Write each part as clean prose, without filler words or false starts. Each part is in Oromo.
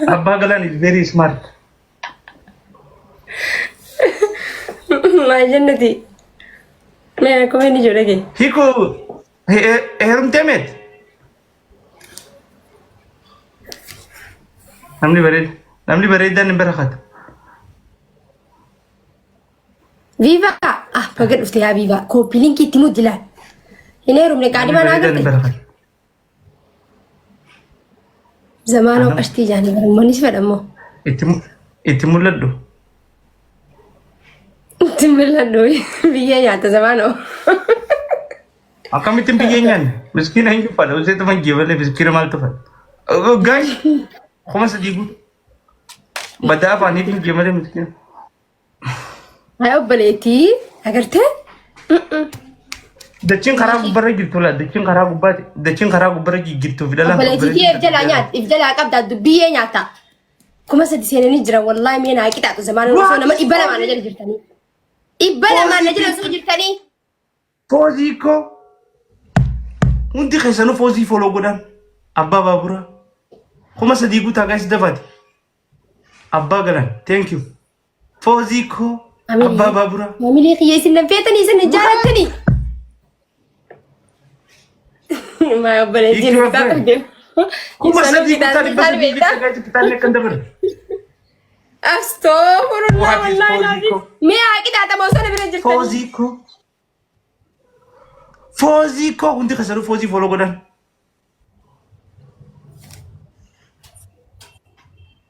Abba Galan is very smart. My Jannati. May I come in your again? Hiku, Herum Temet. Namni buried than in Barakat. Viva! Ah, forget of the Aviva. Copilinki Timudilla. In a room, the Gadiman. Zamano Astijani, Monis Vedamo. Itimulado. Timulado, Via Zamano. How come it in beginning? Miskin and you follow it when given if it's Kiramal to her. Oh, guys, how much did you? But that I need to give him. I hope Baleti, I got it. The Chinkarabu Baragitula, the Chinkarabu Baragi to Villa. If they like up that to be a yata. Come as a Nidra, one line me and I get out of the man who was on a Ibala manager. Ibala manager, Fosico. Unti Hesano Fosi follow Godan. Abba Babura. Come as a diguta guys Davad. Abba Galan, thank you. Fosico. Abba Babura. Mammy, he is in the Vietnam is in the Jaratani. My ability to who must have been the stop me. I get at the most of Fosico. Fosico, und the Fosi follow Godan.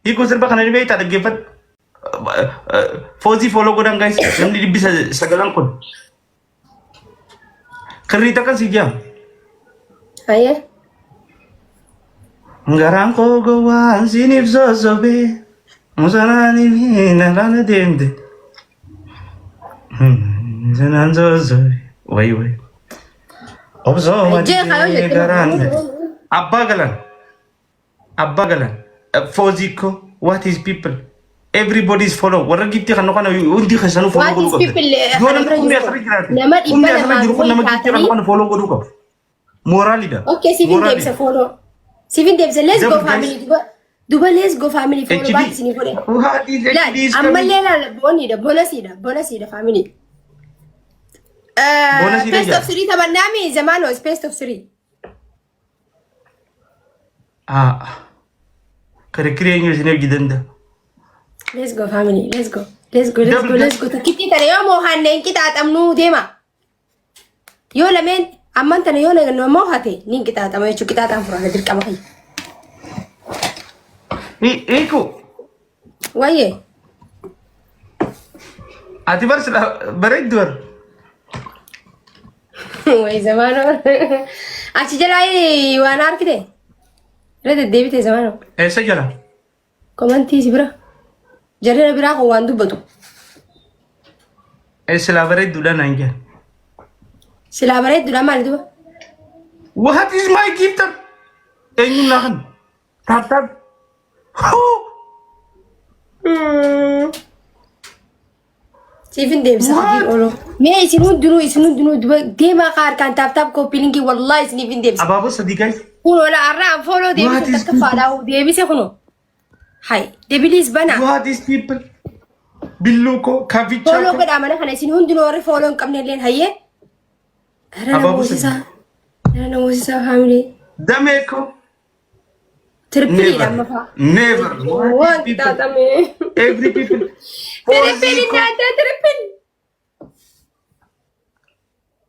He goes back and elevate at the given Fosi follow Godan guys. Only be Sagalanko. Carita can see jam. Aye. Ngaranko go one, sinif so be. Musanani Nana demde. Zananzo, way. Also, Abagalan, Fosico, what is people? Everybody's follow. What are you no one you follow? What is people? Follow Moralida. Okay, 7 days a follow. 7 days, let's go family. Duba, let's go family for what's in it. I'm a little bonny, the bonus, family. Best of 3 Tabanami, Zamano is best of 3. Ah, Karekri is in a Let's go, family. Let's go. Let's go. Kitty Tareamo hand and Kita Amnu Dema. Yola men, a month and Yola no mohate, Ninkita, Chukita from the Kamaki. Eco. Why? At the first, Beredur. Why, Zamano? Achijala, you are an architect. Let the David is a man. Essayala. Comment is bra? Jarena Biraco one do but. Elaborate Dula Nanga. Celebrate Dulamaldo. What is my gift? Any nothing. Tap. Even them may is no do is no do Dema car can tap copying what lies even them. Ababo Sadikai. Around follow them. Father, Davis. Hi, the Billy's banner. What is people? Biluko, Kavicha. Follow but I'm an I see who do not follow Camnelian Haye. I don't know what's our family. Dameco. Never. What every people.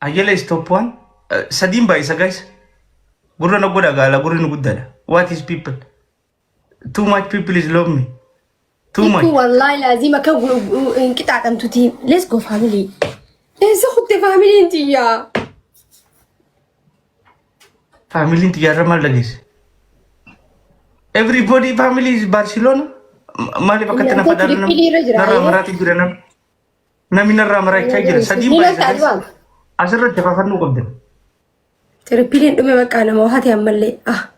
Ayala stop one. Sadimba is a guys. Guru no good agala, Guru no good. What is people? Too much people is love me. Too much. Wallahi lazima ka kita atam to team. Let's go family. Let's go the family into ya. Family into ya ramal lagis. Everybody family is Barcelona. Mali pakat na padar na. Naramarati gurana. Nami naramarai kaya Sadimba is a guys. Asal te pakan no kabden. Terpilin dume makana mo hati amalle. Ah.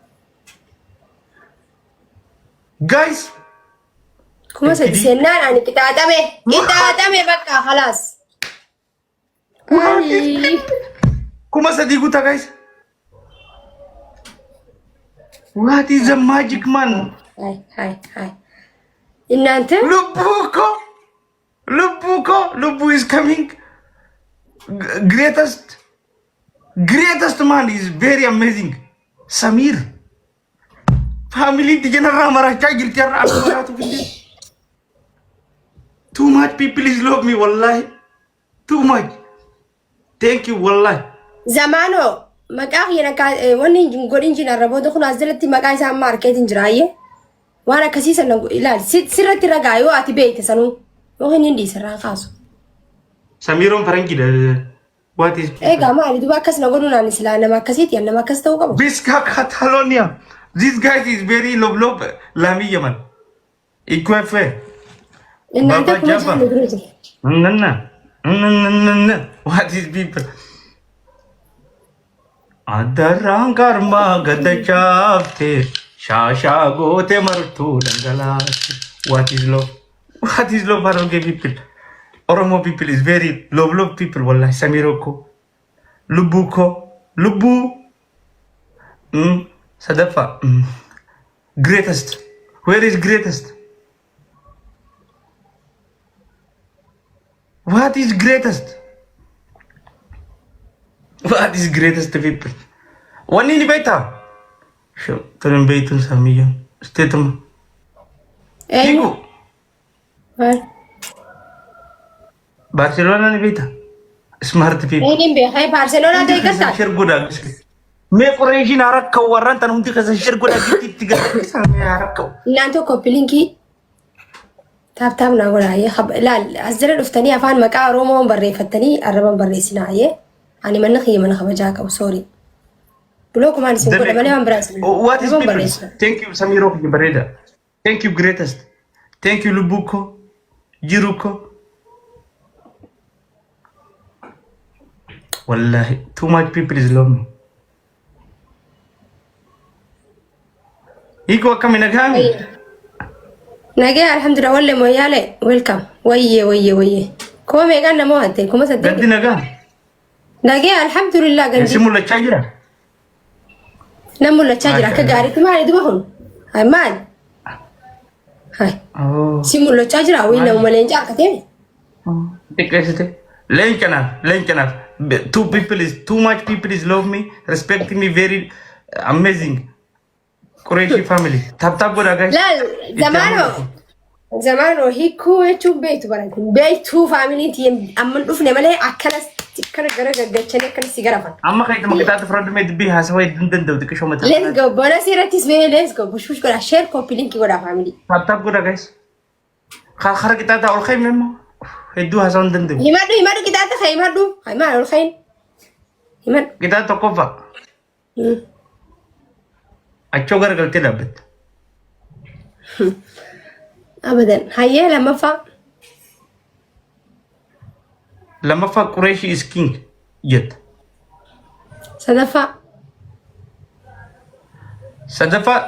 Guys. Kuma sa disenan ani kita atame baka khalas. Kuma sa diguta guys. What is a magic man? هاي እናንተ ልቡ is coming. Greatest man is very amazing. Samir family tijenara maracha girtiara amaratu binde. Too much people is love me wallahi. Too much. Thank you wallahi. Zamano maqaa yana wani godin jina rabo da kuna azalati maqaa isa marketing jiraaye. Wana kasisa nangu ilal sirratti ragaayo ati beeyte sanu. Waan hindi sarraa kaasu. Samiroon farangi da what is maali duba akkas na godhu naan isla nama akkasiiti yan nama akkas ta'uu qabu. Biska Catalonia. This guy is very love Lami Yaman. Ikwefe. Innante kuma jaallu durute. Nanna. What is people? Adarangarma gadachafte shasha gote martu dangalate. What is love? What is love? Aroge people. Oromo people is very love people. Wallahi Samiroko, Lubu, Sadafa, greatest. Where is greatest? What is greatest? What is greatest people? One in beta. Sure, turn beitun Samiya. Statum. Kiku. What? Barcelona ni beta. Smart people. Enin be hay Barcelona de ikasta. Shir goda. Me Quraishi narakka waran tan hunti kasa shir goda gitti tiga sami narakka. Nanto kopilinki taab na goda ye khab la azra duftani afan maqa romo barrefatani araban barresina ye ani man khiy man khabaja ka sorry. Bloku man sin goda mane man barresina. What is people? Thank you Samiro Bareda. Thank you greatest. Thank you Lubuko. Jiruko. Wallahi, too much people is love me. Iko kami nagami. Nage alhamdulillah walle moyale welcome. Waye. Kuma me ganna mo hante kuma sadde. Gandi naga. Nage alhamdulillah gandi. Simulla chajira. Namulla chajira ka gari kuma ali duba hun. Hay man. Hay. Oh. Simulla chajira wina umalenja akate. Tikasite. Lenkana. Too much people is love me, respecting me very amazing. Quraishi family. Tap goda guys. La zamano hikku echu beitu barantin. Beitu family ti amman dufne male akana tikana garagachane kan sigarafan. Amma kayta makita front me dibbi hasaway dindan dikasho mata. Let's go. Bonasiratis me let's go. Bush goda share copy link goda family. Tap goda guys. Khara kita ta ul khaym memo. Hedu hasan dindu. Himadu kita ta himadu ul khayn. Himad. Kita to kofa. Acho gargalte dabat. Abadan. Hayya lama fa Quraishi is king yet. Sadafa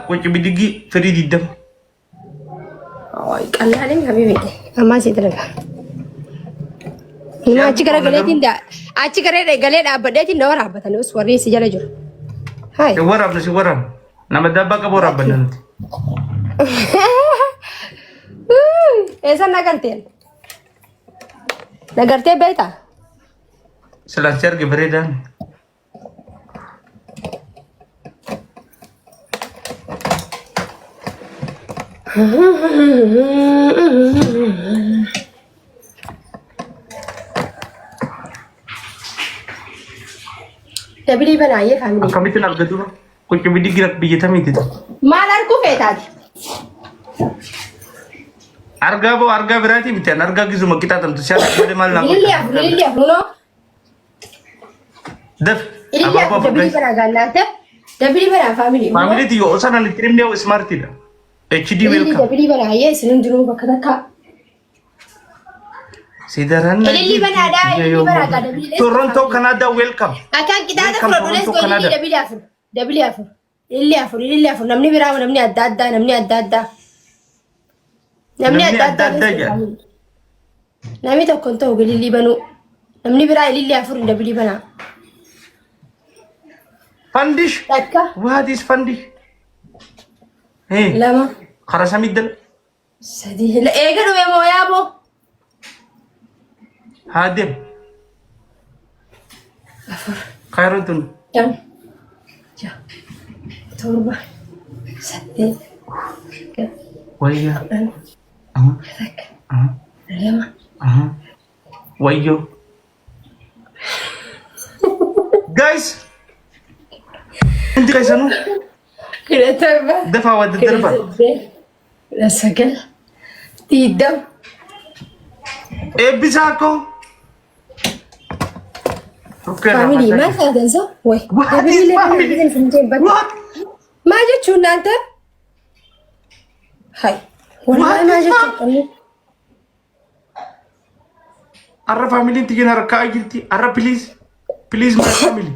which bidigi Faridi dam. Ay qallalin habibi. Amma sitraga. Ima achi garagale abadatin da warabatan us warri si jala jur. Hai. Si warab. Nama dabba ka borab bananti. Esa nagarte beta. Selancar ke beredan. Dabili banaye family. Kami tu nak gaduh. Kau cuba digerak biji kami tu. Malar ku fetadi. Arga berarti bitan. Arga gizuma kita tentu siapa boleh malam. Lilia, no. Def. Apa dabili banaga dabili bana family. Family tu yo sana ni kirim dia smart tidak. HD welcome. Dabili banaye sinun dulu bakadaka. Sidaran. Lili banaga dabili. Toronto Canada welcome. Akan kita ada kalau let's go dabili afur. Lili afur. Namni birawo namni adda. Namni adda ya. Namni to konto lili banu. Namni birawo lili afur dabili bana. Fandish. Takka. What is Fandish? Hey. Lama. خلاص ميدل سدي لا ايه قالوا يا مو يا ابو هادم خيرتون كم جا تربة سدي ويا ذاك أها اليوم أها ويو guys انت قيسانو كده تربة دفع ود الدربة لا سجل تيدم ايه بيساكو فاميلي ما تنسى وي What is family? What? ما جت شو انت هاي والله ما جت أرى فاميلي تيجي نركع جلتي أرى بليز بليز ما فاميلي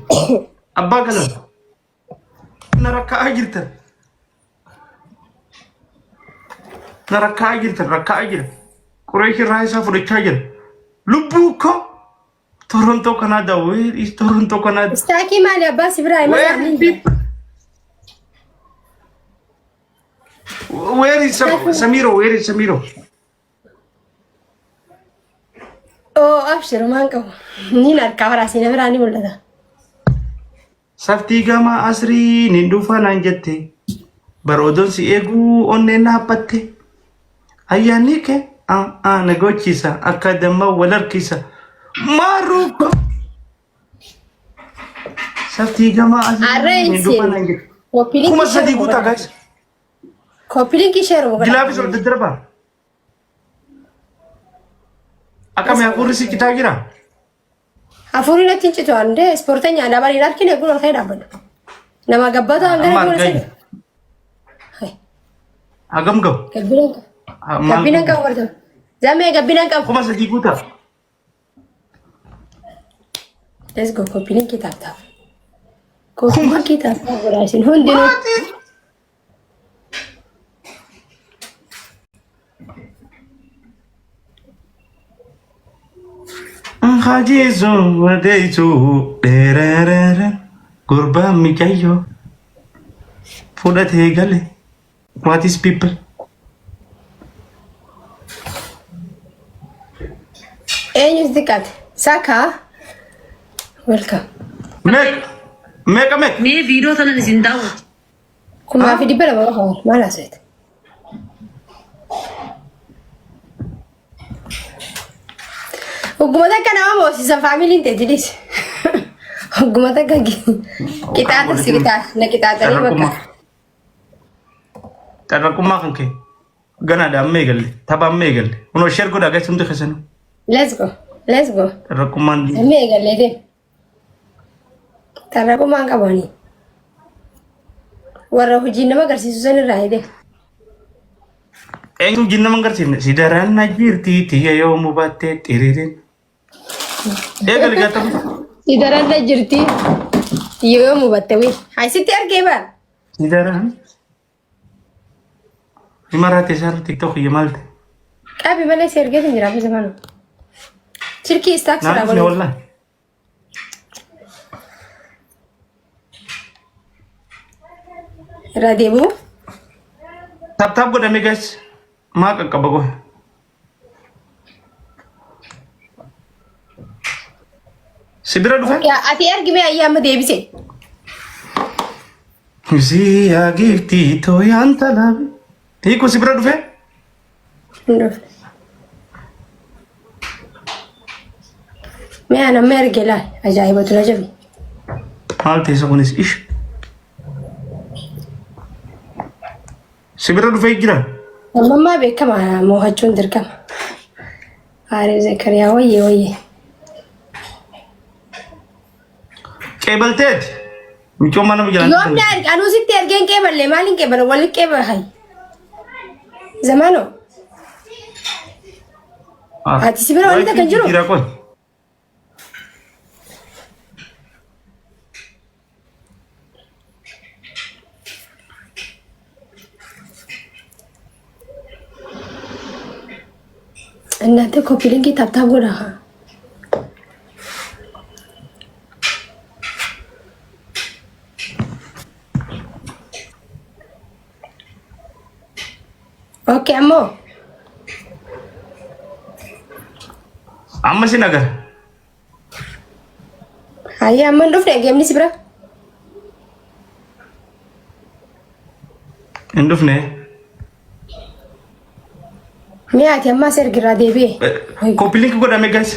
أبا قلم نركع جلتر نركع جلتر ركع جل قريش رايسا فريشة جل لبوكو تورنتو كندا وير إيش تورنتو كندا استاكي مالي عباس ابراهيم where is Samiro where is Samiro اوه ابشر ما انكو نينا الكاميرا نبراني ولا ده saftii gama asrii nin dhufa naan jette baroodon si eeguu onneen na haphatte ayyaanni kee na gochisa akka damma wal harkisa maaruuko saftii gama asrii nin dhufa naan jette kuma sadii guutaa gaas ኮፒሊንግ ይሸሩ gilaafis ol daddarba akkami hafuurri si citaa jira አፉሪ ነቲን ጭቷል እንደ ስፖርተኛ ዳባሪ ላርኪን የጉል ወልከይ ዳበል ነማ ገባታ አንገረ ጉል ሰይ ሃይ agam gam ገቢነን ቀን ወርተ ዘሜ ገቢነን ቀን kuma sadii guutaa ሌትስ ጎ ኮፒሊንግ ይታታ ኮፒሊንግ ይታታ ወራሲን ሁንዲኑ Hajizu wadeitu dererere gurba mikayo fudate gale what is people Enyus dikat Saka welcome make me video tana zindawo kuma fi dibara ba ha mala set Ugumata kana mo si sa family inte dilis. Ugumata ka kita atas kita na kita tadi maka. Tara kuma kan ke gana da megal taba megal uno share ko daga sumte khasanu Let's go. tara kuma Megal lede. Tara kuma ka bani. Warra hujin nama garsiisu san irraa hide. enyu jinna mangarsin sidaran najirti tiya yo mubatte tiririn egal gatam Sidaran na jirti. Yo mo battawi. Ay si tiar ke ba? sidaran imarate sar tiktok yamalte Abi mala serge tin jira bisa mano. Cirki stack sara na bolo. wallah Radebu. tap godame guys ma kakkabago sibira dufe Ya ati argi me ayyam debise. si ya gifti to yantalabi hiku sibira dufe Ndo. Me ana mergela ajaiba tulajabi. malte sonis ish sibira dufe gira Mamma bekama mohachun dirkam. Are Zakaria oye. kebaltet micho manam jalan Yom dar anu sitti argen ke balle malin ke bal wal ke ba hay. Zamano. Ati sibira wali ta kanjuro. gira ko እናንተ ኮፒ ሊንክ ታብታብ ጎዳ اوكي عمو amma sin agar هيا عمو نروح جيم نسبرا hin dhufne ميات يا ما سير قرادي بيه koppiliinki godhame guys